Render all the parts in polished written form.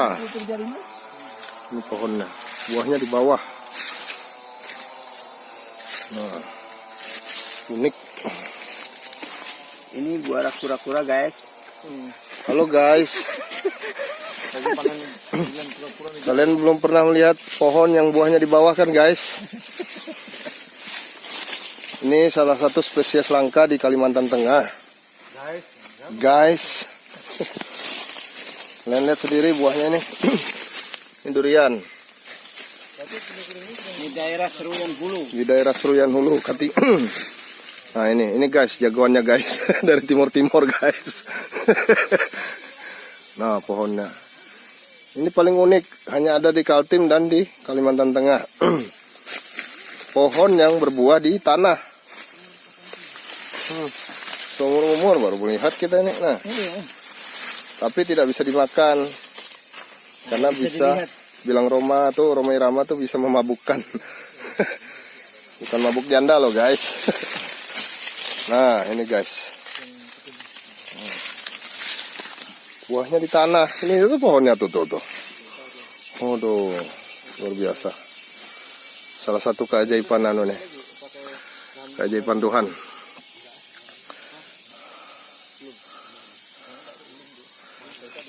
Nah, ini pohonnya, buahnya di bawah. Nah, unik. Ini buah kura-kura guys. Halo guys, kalian belum pernah melihat pohon yang buahnya di bawah kan guys? Ini salah satu spesies langka di Kalimantan Tengah. Guys, kalian lihat sendiri buahnya ini. Ini durian. Di daerah Seruyan Hulu. Di daerah Seruyan Hulu, Kati. Nah ini guys, jagoannya guys. Dari timur-timur guys. Nah pohonnya. Ini paling unik, hanya ada di Kaltim dan di Kalimantan Tengah. Pohon yang berbuah di tanah. Seumur-umur baru melihat kita ini. Nah, tapi tidak bisa dimakan. Karena bisa bilang Roma Irama tuh bisa memabukkan. Bukan mabuk janda loh guys. Nah ini guys, buahnya di tanah. Ini itu pohonnya tuh. Oh tuh, luar biasa. Salah satu keajaiban nih, keajaiban Tuhan.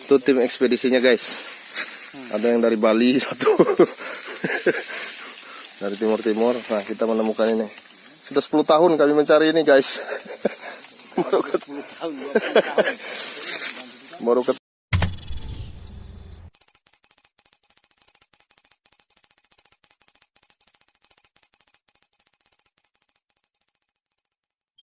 Itu tim ekspedisinya guys. Ada yang dari Bali satu. Dari timur-timur. Nah kita menemukan ini. Sudah 10 tahun kami mencari ini guys. Baru